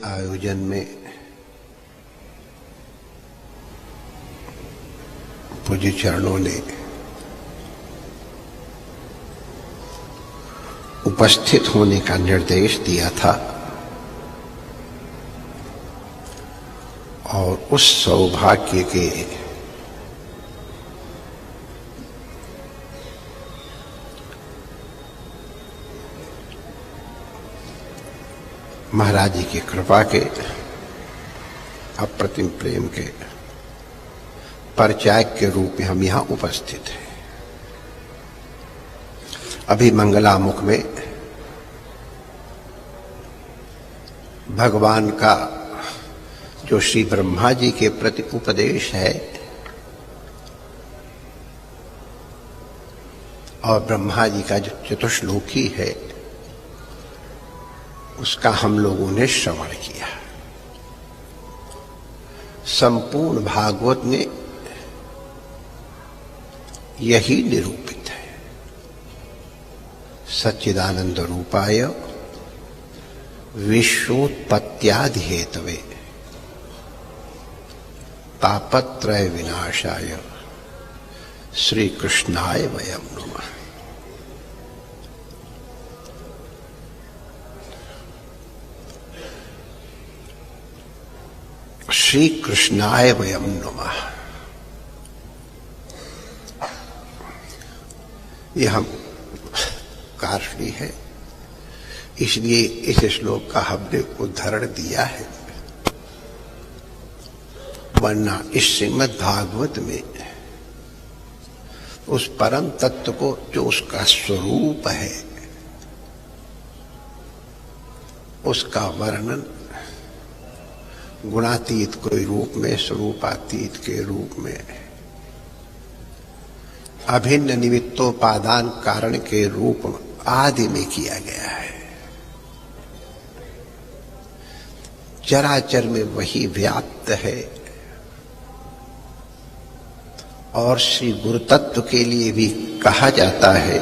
आयोजन में पूज्य चरणों ने उपस्थित होने का निर्देश दिया था और उस सौभाग्य के महाराज जी की कृपा के अप्रतिम प्रेम के परिचायक के रूप में हम यहाँ उपस्थित हैं। अभी मंगलामुख में भगवान का जो श्री ब्रह्मा जी के प्रति उपदेश है और ब्रह्मा जी का जो चतुश्लोकी है उसका हम लोगों ने श्रवण किया। संपूर्ण भागवत में यही निरूपित है। सच्चिदानंद रूपाय विश्वोत्पत्त्यादि हेतवे तापत्रय विनाशाय श्री कृष्णाय वयं नमः। श्री कृष्णाय वयं नमः। ये हम कार्षणी है, इसलिए इस श्लोक का हमने उदाहरण दिया है, वरना इस श्रीमद् भागवत में उस परम तत्व को जो उसका स्वरूप है उसका वर्णन गुणातीत कोई रूप में, स्वरूपातीत के रूप में, अभिन्न निमित्तोपादान कारण के रूप आदि में किया गया है। चराचर में वही व्याप्त है और श्री गुरु तत्व के लिए भी कहा जाता है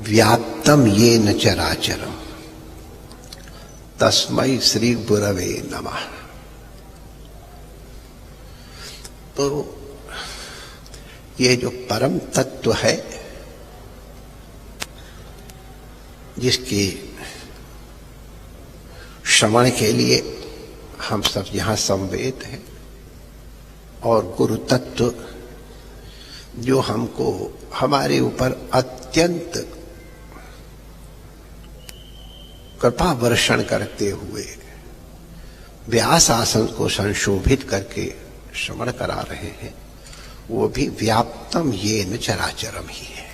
व्याप्तम येन चराचरम तस्मै श्री गुरवे नमः। तो ये जो परम तत्व है जिसके श्रवण के लिए हम सब यहां समवेत हैं और गुरु तत्व जो हमको हमारे ऊपर अत्यंत कृपा वर्षण करते हुए व्यास आसन को संशोभित करके श्रवण करा रहे हैं, वो भी व्याप्तम येन चराचरम ही है।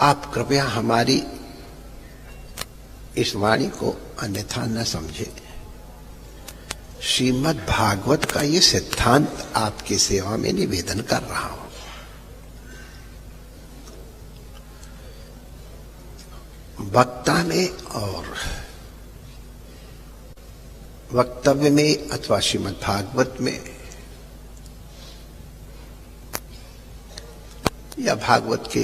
आप कृपया हमारी इस वाणी को अन्यथा न समझे। श्रीमद् भागवत का ये सिद्धांत आपकी सेवा में निवेदन कर रहा हूं। वक्ता में और वक्तव्य में अथवा श्रीमद् भागवत में या भागवत के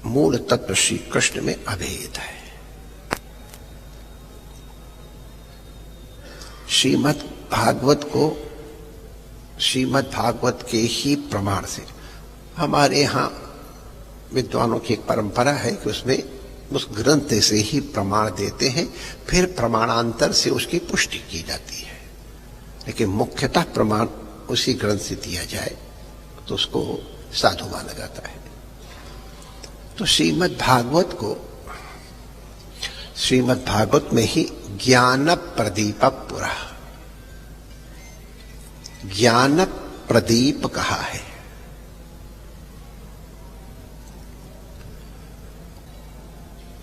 मूल तत्व श्री कृष्ण में अभेद है। श्रीमद् भागवत को श्रीमद् भागवत के ही प्रमाण से, हमारे यहां विद्वानों की एक परंपरा है कि उसमें उस ग्रंथ से ही प्रमाण देते हैं, फिर प्रमाणांतर से उसकी पुष्टि की जाती है, लेकिन मुख्यतः प्रमाण उसी ग्रंथ से दिया जाए तो उसको साधु माना जाता है। तो श्रीमद् भागवत को श्रीमद् भागवत में ही ज्ञान प्रदीप पुरा, ज्ञान प्रदीप कहा है।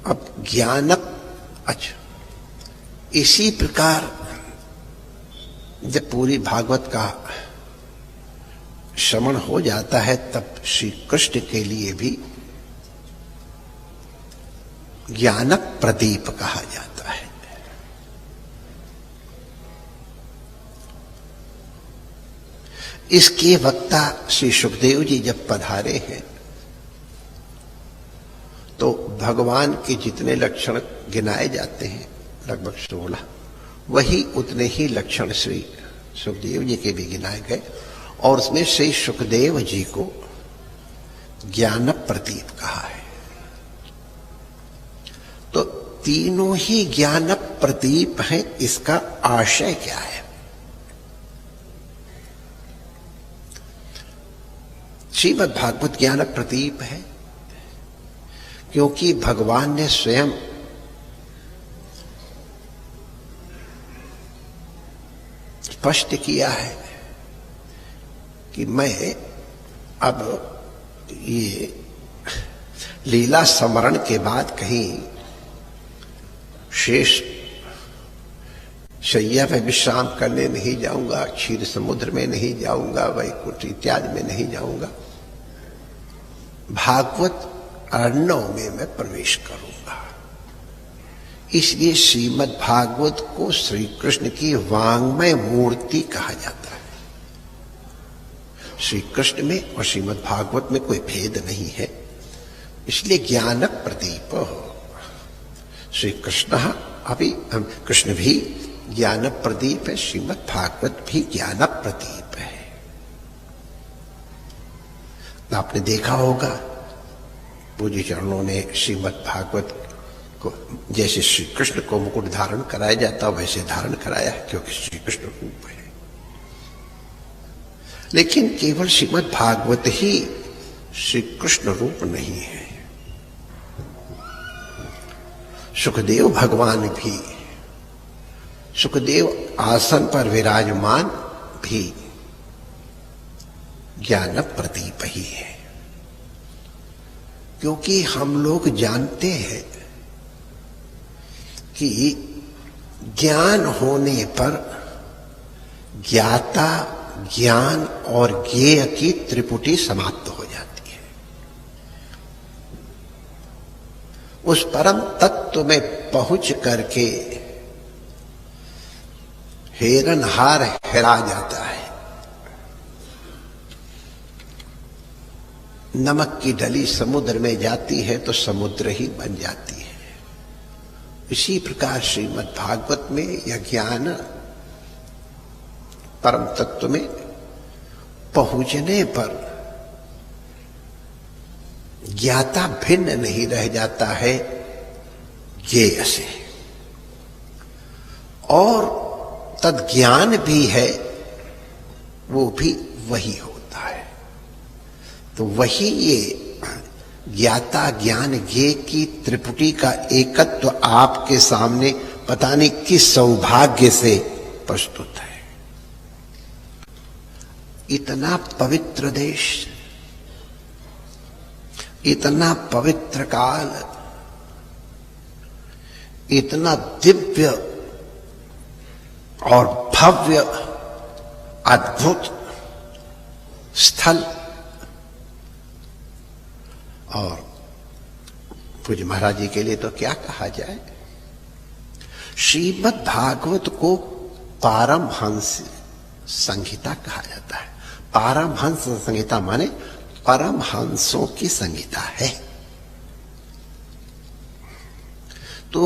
अब ज्ञान, अच्छा, इसी प्रकार जब पूरी भागवत का श्रवण हो जाता है तब श्री कृष्ण के लिए भी ज्ञान प्रदीप कहा जाता है। इसके वक्ता श्री सुखदेव जी जब पधारे हैं भगवान के जितने लक्षण गिनाए जाते हैं लगभग 16, वही उतने ही लक्षण श्री सुखदेव जी के भी गिनाए गए। और उसमें श्री सुखदेव जी को ज्ञान प्रदीप कहा है। तो तीनों ही ज्ञान प्रदीप हैं। इसका आशय क्या है? श्रीमद् भागवत ज्ञान प्रदीप है क्योंकि भगवान ने स्वयं स्पष्ट किया है कि मैं अब ये लीला स्मरण के बाद कहीं शेष शैया में विश्राम करने नहीं जाऊंगा, क्षीर समुद्र में नहीं जाऊंगा, वैकुंठ इत्यादि में नहीं जाऊंगा। भागवत अर्णव में मैं प्रवेश करूंगा। इसलिए श्रीमद् भागवत को श्री कृष्ण की वांग्मय मूर्ति कहा जाता है। श्री कृष्ण में और श्रीमद् भागवत में कोई भेद नहीं है। इसलिए ज्ञान प्रदीप श्री कृष्ण अभी कृष्ण भी ज्ञान प्रदीप है, श्रीमद् भागवत भी ज्ञान प्रदीप है। आपने देखा होगा पूज्य चरणों ने श्रीमद् भागवत को जैसे श्री कृष्ण को मुकुट धारण कराया जाता वैसे धारण कराया है, क्योंकि श्री कृष्ण रूप है। लेकिन केवल श्रीमद् भागवत ही श्री कृष्ण रूप नहीं है। सुखदेव भगवान भी, सुखदेव आसन पर विराजमान भी ज्ञान प्रदीप ही है। क्योंकि हम लोग जानते हैं कि ज्ञान होने पर ज्ञाता, ज्ञान और ज्ञेय की त्रिपुटी समाप्त हो जाती है। उस परम तत्व में पहुंच करके हेरनहार हेरा जाता है। नमक की डली समुद्र में जाती है तो समुद्र ही बन जाती है। इसी प्रकार श्रीमद् भागवत में यह ज्ञान परम तत्व में पहुंचने पर ज्ञाता भिन्न नहीं रह जाता है ज्ञेय से, और तद ज्ञान भी है वो भी वही होता है। तो वही ये ज्ञाता ज्ञान ज्ञेय की त्रिपुटी का एकत्व आपके सामने पता नहीं किस सौभाग्य से प्रस्तुत है। इतना पवित्र देश, इतना पवित्र काल, इतना दिव्य और भव्य अद्भुत स्थल, और पूज्य महाराज जी के लिए तो क्या कहा जाए। श्रीमद् भागवत को पारमहंस संहिता कहा जाता है। पारमहंस संहिता माने परमहंसों की संहिता है। तो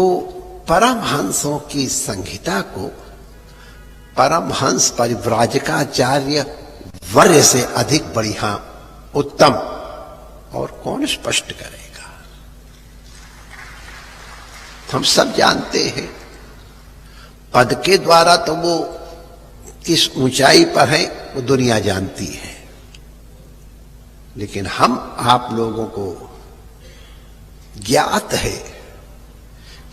परमहंसों की संहिता को परमहंस परिव्राजकाचार्य वर्य से अधिक बढ़िया उत्तम और कौन स्पष्ट करेगा। हम सब जानते हैं पद के द्वारा तो वो किस ऊंचाई पर है वो दुनिया जानती है, लेकिन हम आप लोगों को ज्ञात है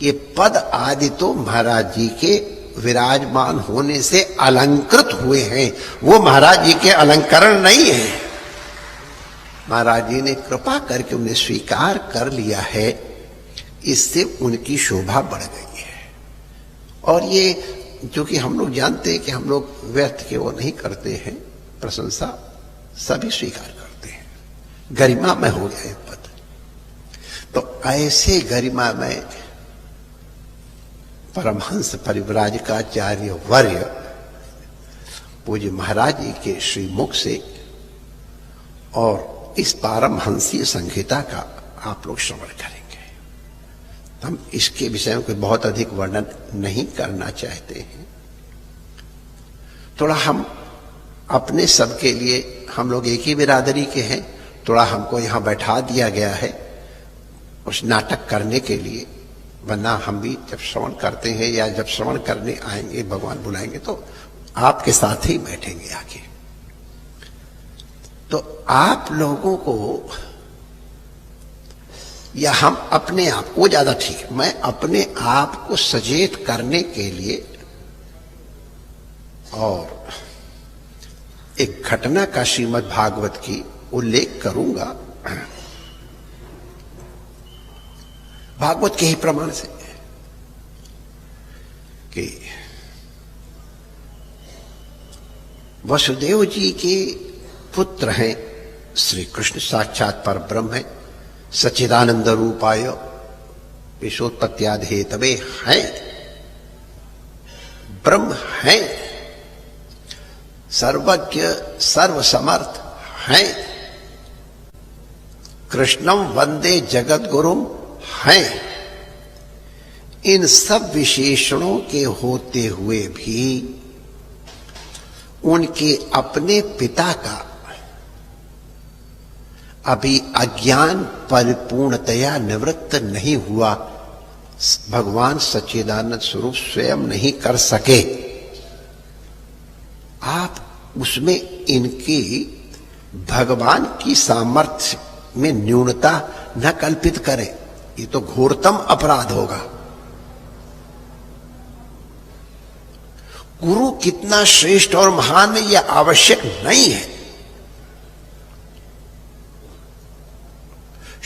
ये पद आदि तो महाराज जी के विराजमान होने से अलंकृत हुए हैं, वो महाराज जी के अलंकरण नहीं है। महाराज जी ने कृपा करके उन्हें स्वीकार कर लिया है, इससे उनकी शोभा बढ़ गई है। और ये जो कि हम लोग जानते हैं कि हम लोग व्यर्थ के वो नहीं करते हैं, प्रशंसा सभी स्वीकार करते हैं। गरिमा में हो गया पद, तो ऐसे गरिमा में परमहंस परिव्राजकाचार्य वर्य पूज्य महाराज जी के श्रीमुख से और इस पारमहंसीय संहिता का आप लोग श्रवण करेंगे। हम इसके विषय में कोई बहुत अधिक वर्णन नहीं करना चाहते हैं। थोड़ा हम अपने सब के लिए, हम लोग एक ही बिरादरी के हैं, थोड़ा हमको यहां बैठा दिया गया है उस नाटक करने के लिए, वरना हम भी जब श्रवण करते हैं या जब श्रवण करने आएंगे, भगवान बुलाएंगे तो आपके साथ ही बैठेंगे आके। तो आप लोगों को या हम अपने आप को, ज्यादा ठीक है, मैं अपने आप को सचेत करने के लिए और एक घटना का श्रीमद् भागवत की उल्लेख करूंगा, भागवत के ही प्रमाण से, कि वसुदेव जी के पुत्र हैं श्री कृष्ण, साक्षात पर ब्रह्म है, सच्चिदानंद रूपाय विश्वोत्पत्त्यादि हेतवे हैं, ब्रह्म हैं, सर्वज्ञ सर्वसमर्थ हैं, कृष्णम वंदे जगद्गुरुम हैं। इन सब विशेषणों के होते हुए भी उनके अपने पिता का अभी अज्ञान परिपूर्णतया निवृत्त नहीं हुआ, भगवान सच्चिदानंद स्वरूप स्वयं नहीं कर सके। आप उसमें इनकी भगवान की सामर्थ्य में न्यूनता न कल्पित करें, ये तो घोरतम अपराध होगा। गुरु कितना श्रेष्ठ और महान है यह आवश्यक नहीं है,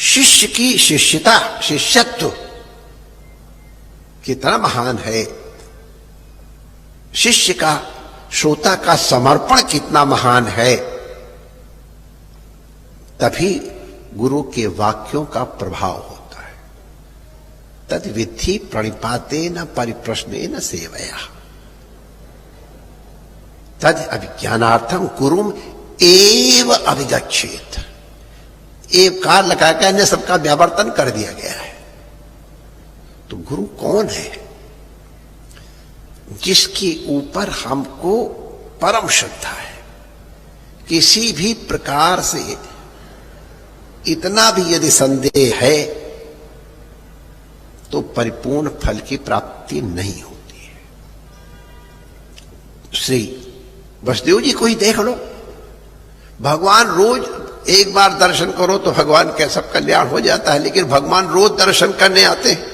शिष्य की शिष्यता, शिष्यत्व कितना महान है, शिष्य का, श्रोता का समर्पण कितना महान है, तभी गुरु के वाक्यों का प्रभाव होता है। तद विधि प्रणिपाते न परिप्रश्ने न सेवया तद अभिज्ञानार्थम गुरुम एव अभिगच्छेत। एक कार लगाकर इन्हें सबका व्यावर्तन कर दिया गया है। तो गुरु कौन है? जिसके ऊपर हमको परम श्रद्धा है, किसी भी प्रकार से इतना भी यदि संदेह है तो परिपूर्ण फल की प्राप्ति नहीं होती है। श्री वसुदेव जी को ही देख लो, भगवान रोज एक बार दर्शन करो तो भगवान का सब कल्याण हो जाता है, लेकिन भगवान रोज दर्शन करने आते हैं।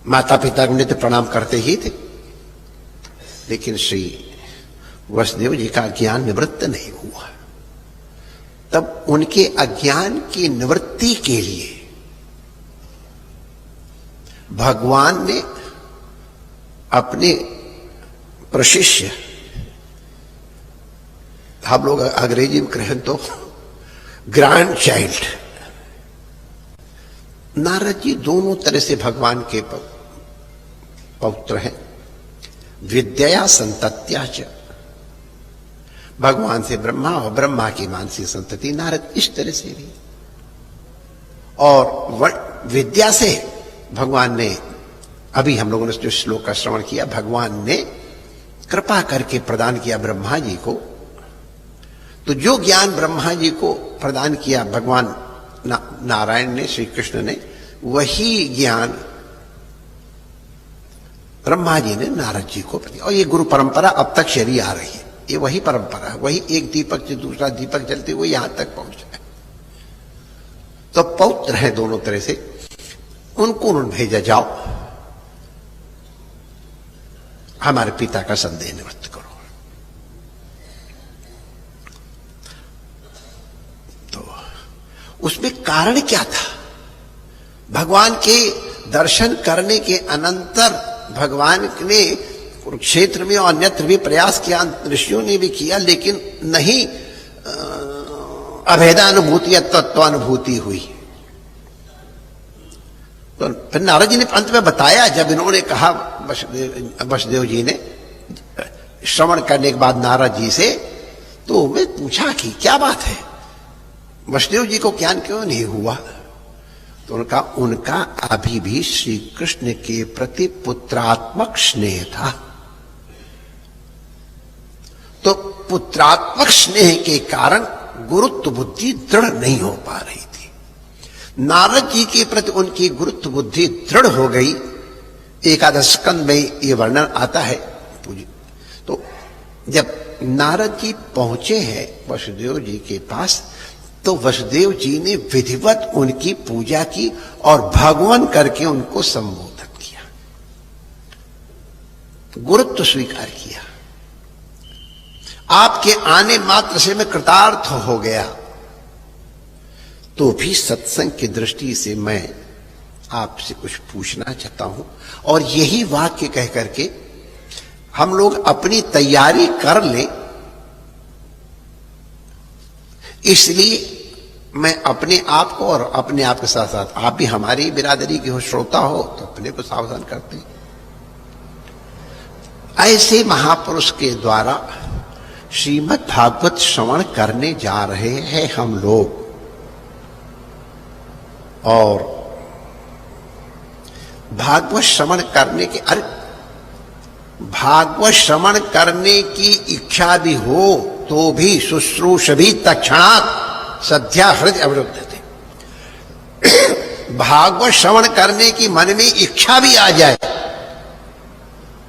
माता पिता को नित्य प्रणाम करते ही थे, लेकिन श्री वसुदेव जी का ज्ञान निवृत्त नहीं हुआ। तब उनके अज्ञान की निवृत्ति के लिए भगवान ने अपने प्रशिष्य, हम लोग अंग्रेजी में कहें तो ग्रैंड चाइल्ड, नारद जी दोनों तरह से भगवान के पौत्र हैं। विद्या संतत्या च, भगवान से ब्रह्मा और ब्रह्मा की मानसी संतति नारद, इस तरह से भी। और विद्या से भगवान ने, अभी हम लोगों ने जो श्लोक का श्रवण किया, भगवान ने कृपा करके प्रदान किया ब्रह्मा जी को। तो जो ज्ञान ब्रह्मा जी को प्रदान किया भगवान नारायण ने, श्री कृष्ण ने, वही ज्ञान ब्रह्मा जी ने नारद जी को दिया। और ये गुरु परंपरा अब तक चली आ रही है, ये वही परंपरा है, वही एक दीपक से दूसरा दीपक जलते हुए यहां तक पहुंचा है। तो पौत्र है दोनों तरह से, उनको उन्होंने भेजा, जाओ हमारे पिता का संदेह निवृत्त करो। तो उसमें कारण क्या था? भगवान के दर्शन करने के अनंतर भगवान ने कुरुक्षेत्र में और अन्यत्र भी प्रयास किया, ऋषियों ने भी किया, लेकिन नहीं अभेदानुभूति या तत्वानुभूति हुई। तो फिर नारद जी ने अंत में बताया, जब इन्होंने कहा वसुदेव जी ने श्रवण करने के बाद नारद जी से, तो मैं पूछा कि क्या बात है, वसुदेव जी को ज्ञान क्यों नहीं हुआ? तो उनका अभी भी श्री कृष्ण के प्रति पुत्रात्मक स्नेह था। तो पुत्रात्मक स्नेह के कारण गुरुत्व बुद्धि दृढ़ नहीं हो पा रही थी। नारद जी के प्रति उनकी गुरुत्व बुद्धि दृढ़ हो गई। एकादश स्कंद में ये वर्णन आता है। तो जब नारद जी पहुंचे हैं वसुदेव जी के पास, तो वसुदेव जी ने विधिवत उनकी पूजा की और भगवान करके उनको संबोधन किया, गुरुत्व स्वीकार किया। आपके आने मात्र से मैं कृतार्थ हो गया। तो भी सत्संग की दृष्टि से मैं आपसे कुछ पूछना चाहता हूं, और यही वाक्य कह करके हम लोग अपनी तैयारी कर लें। इसलिए मैं अपने आप को और अपने आप के साथ साथ आप भी हमारी बिरादरी के हो, श्रोता हो, तो अपने को सावधान करते हैं। ऐसे महापुरुष के द्वारा श्रीमद् भागवत श्रवण करने जा रहे हैं हम लोग, और भागवत श्रवण करने के भागवत श्रवण करने की इच्छा भी हो तो भी शुश्रूष भी तत्क्षणात् सद्या हृदय अवरुद्धते। भागवत श्रवण करने की मन में इच्छा भी आ जाए,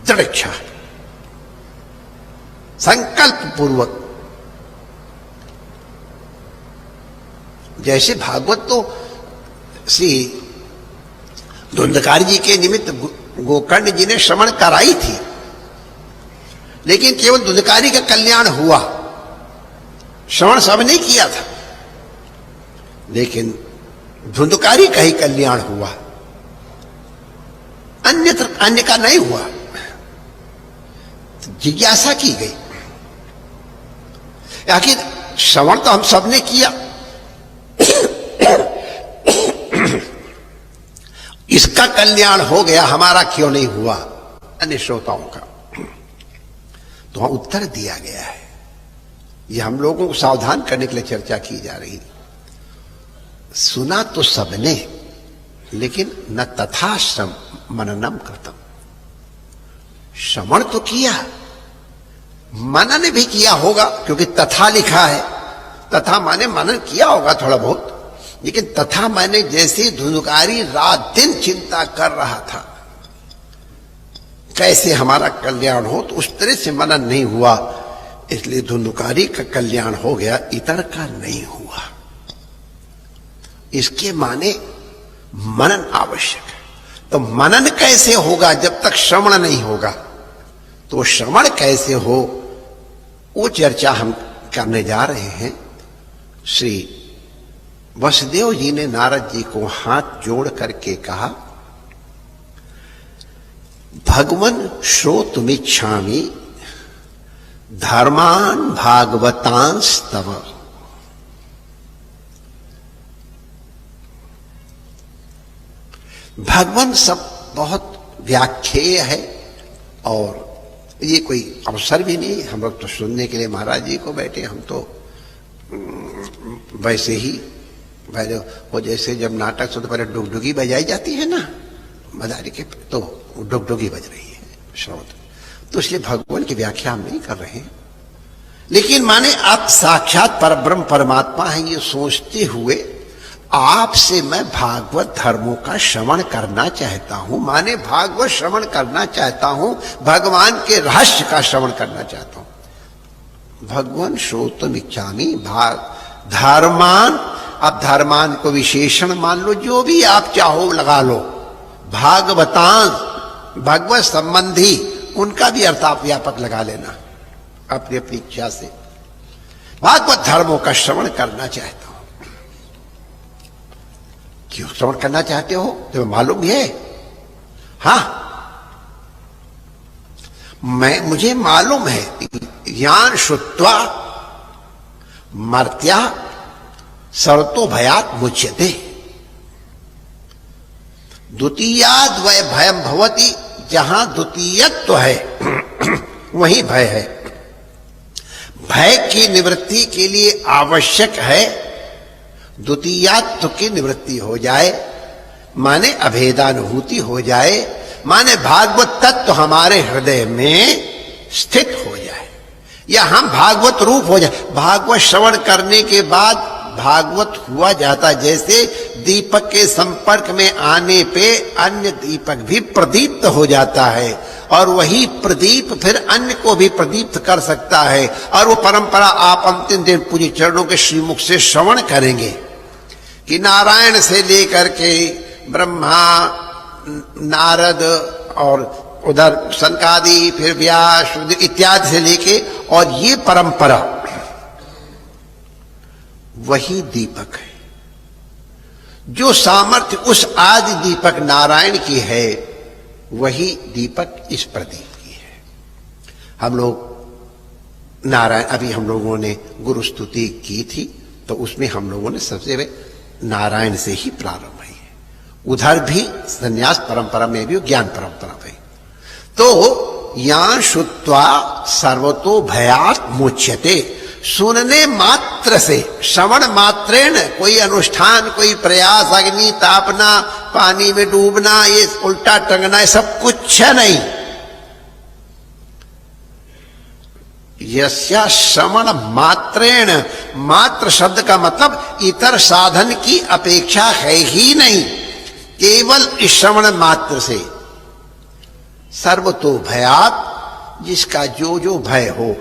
दृढ़ इच्छा, संकल्प पूर्वक। जैसे भागवत तो श्री धुंधकारी जी के निमित्त गोकर्ण जी ने श्रवण कराई थी, लेकिन केवल धुंधकारी का कल्याण हुआ, श्रवण सब ने किया था, लेकिन धुंधकारी का ही कल्याण हुआ, अन्य का नहीं हुआ। जिज्ञासा की गई, आखिर श्रवण तो हम सब ने किया, इसका कल्याण हो गया, हमारा क्यों नहीं हुआ, अन्य श्रोताओं का। तो वहां उत्तर दिया गया है। ये हम लोगों को सावधान करने के लिए चर्चा की जा रही। सुना तो सबने, लेकिन न तथा श्रम मननम कृतम। श्रवण तो किया, मनन भी किया होगा, क्योंकि तथा लिखा है। तथा माने मनन किया होगा थोड़ा बहुत, लेकिन तथा मैंने जैसे धुंधकारी रात दिन चिंता कर रहा था कैसे हमारा कल्याण हो, तो उस तरह से मनन नहीं हुआ, इसलिए धुंधकारी का कल्याण हो गया, इतर का नहीं हुआ। इसके माने मनन आवश्यक है। तो मनन कैसे होगा जब तक श्रवण नहीं होगा? तो श्रवण कैसे हो, वो चर्चा हम करने जा रहे हैं। श्री वसुदेव जी ने नारद जी को हाथ जोड़ करके कहा, भगवन श्रोतुमिच्छामि धर्मान भागवतांस्तव। भगवान सब बहुत व्याख्येय है, और ये कोई अवसर भी नहीं। हम लोग तो सुनने के लिए महाराज जी को बैठे, हम तो वैसे ही पहले वो जैसे जब नाटक से तो पहले डुगडुगी बजाई जाती है ना मदारी के, तो डुगडुगी बज रही है श्रोत। तो इसलिए भगवान की व्याख्या हम नहीं कर रहे हैं, लेकिन माने आप साक्षात परब्रह्म परमात्मा हैं ये सोचते हुए आपसे मैं भागवत धर्मों का श्रवण करना चाहता हूं। माने भागवत श्रवण करना चाहता हूं, भगवान के रहस्य का श्रवण करना चाहता हूं। भगवान श्रोतम इच्छामि भाग धर्मान। अब धर्मान को विशेषण मान लो, जो भी आप चाहो लगा लो। भागवतान भगवत संबंधी, उनका भी अर्थ आप व्यापक लगा लेना अपनी अपनी इच्छा से। भागवत धर्मों का श्रवण करना चाहता हूं। क्यों श्रवण करना चाहते हो? तो मालूम है, हां मुझे मालूम है। ज्ञान श्रुत्वा मर्त्या सर्वतो भयात मुच्यते। द्वितीयाद वै भयम भवति। जहां द्वितीयत्व है वही भय है। भय की निवृत्ति के लिए आवश्यक है द्वितीयत्व की निवृत्ति हो जाए, माने अभेदानुभूति हो जाए, माने भागवत तत्व हमारे हृदय में स्थित हो जाए, या हम भागवत रूप हो जाए। भागवत श्रवण करने के बाद भागवत हुआ जाता, जैसे दीपक के संपर्क में आने पे अन्य दीपक भी प्रदीप्त हो जाता है, और वही प्रदीप फिर अन्य को भी प्रदीप्त कर सकता है। और वो परंपरा आप अंतिम दिन पूज्य चरणों के श्रीमुख से श्रवण करेंगे कि नारायण से लेकर के ब्रह्मा, नारद और उधर सनकादि, फिर व्यास इत्यादि से लेके, और ये परंपरा वही दीपक है। जो सामर्थ्य उस आदि दीपक नारायण की है, वही दीपक इस प्रदीप की है। हम लोग नारायण, अभी हम लोगों ने गुरु स्तुति की थी, तो उसमें हम लोगों ने सबसे पहले नारायण से ही प्रारंभ है। उधर भी संन्यास परंपरा में भी ज्ञान परंपरा में, तो यां श्रुत्वा सर्वतो भयात् मुच्यते। सुनने मात्र से, श्रवण मात्रेण, कोई अनुष्ठान, कोई प्रयास, अग्नि तापना, पानी में डूबना, ये उल्टा टंगना, ये सब कुछ नहीं। यस्या श्रवण मात्रेण, मात्र शब्द का मतलब इतर साधन की अपेक्षा है ही नहीं, केवल इस श्रवण मात्र से सर्वतो भयात्, जिसका जो जो भय हो,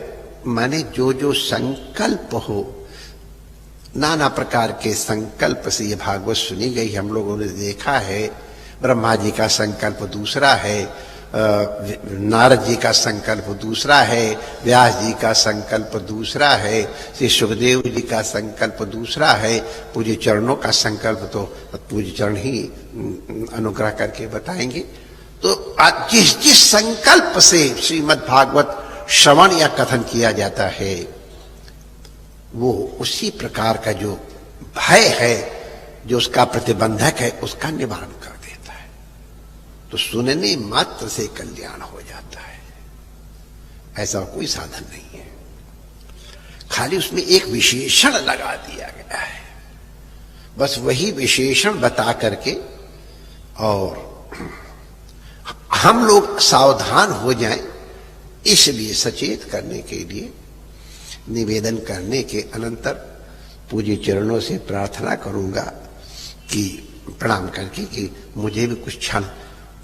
माने जो जो संकल्प हो, नाना प्रकार के संकल्प से ये भागवत सुनी गई। हम लोगों ने देखा है, ब्रह्मा जी का संकल्प दूसरा है, नारद जी का संकल्प दूसरा है, व्यास जी का संकल्प दूसरा है, श्री सुखदेव जी का संकल्प दूसरा है, पूज्य चरणों का संकल्प तो पूज्य चरण ही अनुग्रह करके बताएंगे। तो जिस जिस संकल्प से श्रीमद् भागवत श्रवण या कथन किया जाता है, वो उसी प्रकार का जो भय है, जो उसका प्रतिबंधक है, उसका निवारण कर देता है। तो सुनने मात्र से कल्याण हो जाता है, ऐसा कोई साधन नहीं है। खाली उसमें एक विशेषण लगा दिया गया है, बस वही विशेषण बता करके, और हम लोग सावधान हो जाएं, इसलिए सचेत करने के लिए निवेदन करने के अनंतर पूज्य चरणों से प्रार्थना करूंगा कि प्रणाम करके कि मुझे भी कुछ क्षण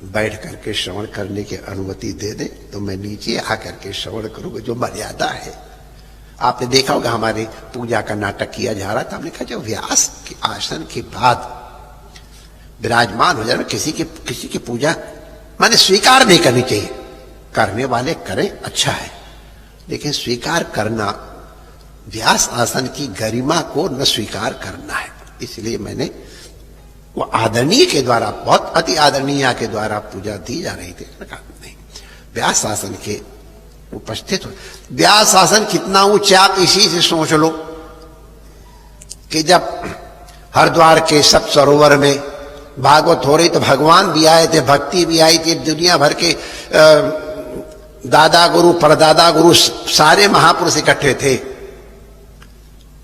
बैठ करके श्रवण करने की अनुमति दे दें, तो मैं नीचे आकर के श्रवण करूंगा, जो मर्यादा है। आपने देखा होगा हमारे पूजा का नाटक किया जा रहा था, हमने कहा जब व्यास के आसन के बाद विराजमान हो जाए, किसी की पूजा माने स्वीकार नहीं करनी चाहिए। करने वाले करें, अच्छा है, लेकिन स्वीकार करना, व्यास आसन की गरिमा को न स्वीकार करना है। इसलिए मैंने वो आदरणीय के द्वारा, बहुत अति आदरणीय के द्वारा पूजा दी जा रही थी, नहीं, व्यास आसन के उपस्थित हो। व्यास आसन कितना ऊंचा, आप इसी से सोच लो कि जब हरिद्वार के सब सरोवर में भागवत हो रही तो भगवान भी आए थे, भक्ति भी आई थी, दुनिया भर के दादा गुरु, परदादा गुरु, सारे महापुरुष इकट्ठे थे,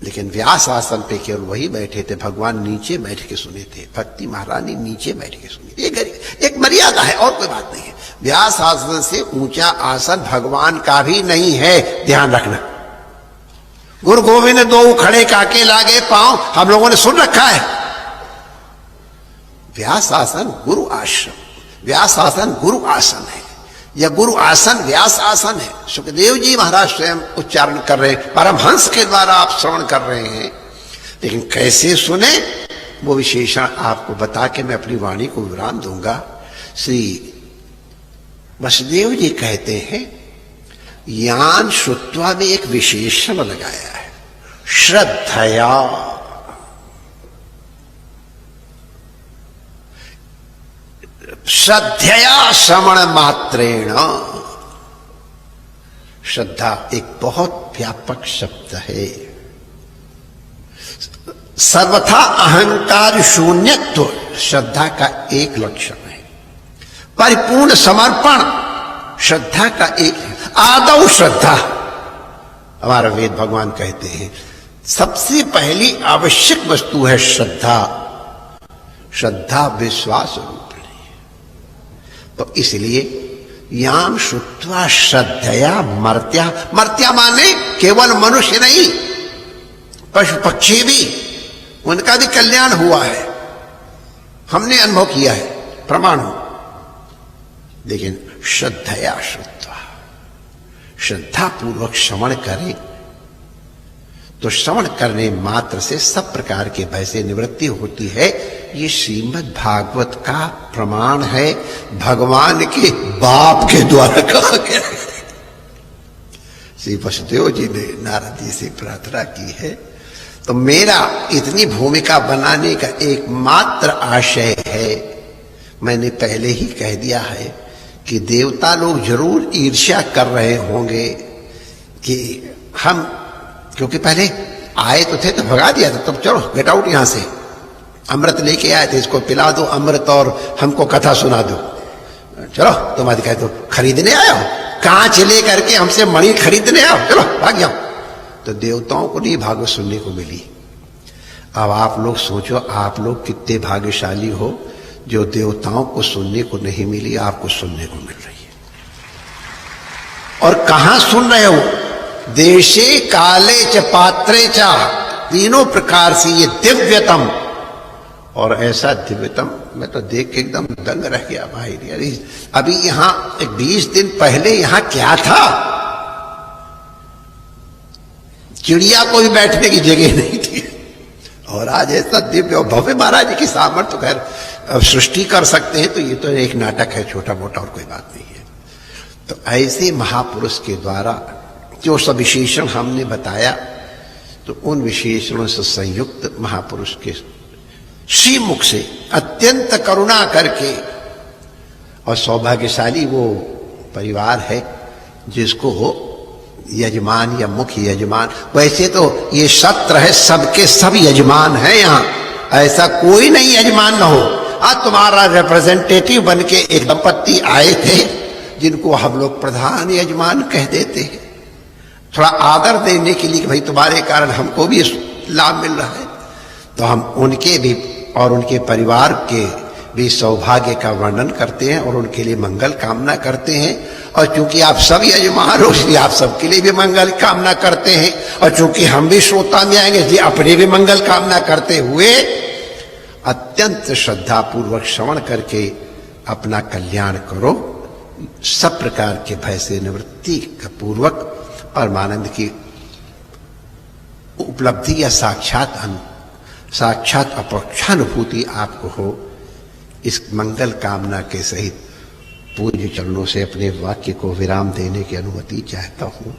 लेकिन व्यास आसन पे केवल वही बैठे थे, भगवान नीचे बैठ के सुने थे, भक्ति महारानी नीचे बैठ के सुनी। एक मर्यादा है, और कोई बात नहीं है। व्यास आसन से ऊंचा आसन भगवान का भी नहीं है, ध्यान रखना। गुरु गोविंद दो खड़े काके लागे पांव, हम लोगों ने सुन रखा है। व्यास आसन गुरु आश्रम, व्यास आसन गुरु आसन है, या गुरु आसन व्यास आसन है। सुखदेव जी महाराज स्वयं उच्चारण कर रहे हैं, परमहंस के द्वारा आप श्रवण कर रहे हैं, लेकिन कैसे सुने वो विशेषण आपको बता के मैं अपनी वाणी को विराम दूंगा। श्री वसुदेव जी कहते हैं, यान श्रुत्वा में एक विशेषण लगाया है, श्रद्धया। श्रद्धया श्रवण मात्रेण। श्रद्धा एक बहुत व्यापक शब्द है। सर्वथा अहंकार शून्यत्व श्रद्धा का एक लक्षण है। परिपूर्ण समर्पण श्रद्धा का एक आदौ श्रद्धा। हमारा वेद भगवान कहते हैं सबसे पहली आवश्यक वस्तु है श्रद्धा। श्रद्धा विश्वास रूपिणी। तो इसलिए याम श्रुत्वा श्रद्धया मर्त्या, मर्त्या माने केवल मनुष्य नहीं, पशु पक्षी भी, उनका भी कल्याण हुआ है, हमने अनुभव किया है, प्रमाण हो। लेकिन श्रद्धया श्रुत्वा, श्रद्धा पूर्वक श्रवण करें तो श्रवण करने मात्र से सब प्रकार के भय से निवृत्ति होती है। ये श्रीमद् भागवत का प्रमाण है, भगवान के बाप के द्वारा कहा गया है। श्री वसुदेव जी ने नारद जी से प्रार्थना की है। तो मेरा इतनी भूमिका बनाने का एकमात्र आशय है, मैंने पहले ही कह दिया है कि देवता लोग जरूर ईर्ष्या कर रहे होंगे कि हम, क्योंकि पहले आए तो थे तो भगा दिया था, तब चलो गेट आउट यहां से, अमृत लेके आए थे, इसको पिला दो अमृत और हमको कथा सुना दो, चलो तुम आज कहे तो खरीदने आए हो, कांच ले करके हमसे मणि खरीदने आओ, चलो भाग जाओ। तो देवताओं को नहीं भागवत सुनने को मिली। अब आप लोग सोचो, आप लोग कितने भाग्यशाली हो जो देवताओं को सुनने को नहीं मिली, आपको सुनने को मिल रही है। और कहां सुन रहे हो? देशे काले च पात्रे च, तीनों प्रकार से ये दिव्यतम। और ऐसा दिव्यतम मैं तो देख के एकदम दंग रह गया भाई। अरे अभी यहां 20 दिन पहले यहां क्या था? चिड़िया को भी बैठने की जगह नहीं थी, और आज ऐसा दिव्य और भव्य। महाराज जी की सामर्थ्य तो खैर सृष्टि कर सकते हैं, तो ये तो एक नाटक है छोटा मोटा, और कोई बात नहीं है। तो ऐसे महापुरुष के द्वारा जो सब विशेषण हमने बताया, तो उन विशेषणों से संयुक्त महापुरुष के श्रीमुख से अत्यंत करुणा करके, और सौभाग्यशाली वो परिवार है जिसको यजमान या मुख्य यजमान, वैसे तो ये सत्र है सबके सब यजमान है, यहां ऐसा कोई नहीं यजमान ना हो। आज तुम्हारा रिप्रेजेंटेटिव बन के एक दंपत्ति आए थे जिनको हम लोग प्रधान यजमान कह देते हैं, थोड़ा आदर देने के लिए कि भाई तुम्हारे कारण हमको भी लाभ मिल रहा है। तो हम उनके भी और उनके परिवार के भी सौभाग्य का वर्णन करते हैं और उनके लिए मंगल कामना करते हैं। और चूंकि आप सब यजमान हो, इसलिए आप सबके लिए भी मंगल कामना करते हैं। और चूंकि हम भी श्रोता में आएंगे, इसलिए अपने भी मंगल कामना करते हुए अत्यंत श्रद्धा पूर्वक श्रवण करके अपना कल्याण करो। सब प्रकार के भय से निवृत्ति पूर्वक परमानंद की उपलब्धि या साक्षात अपरोक्षानुभूति आपको हो, इस मंगल कामना के सहित पूज्य चरणों से अपने वाक्य को विराम देने की अनुमति चाहता हूं।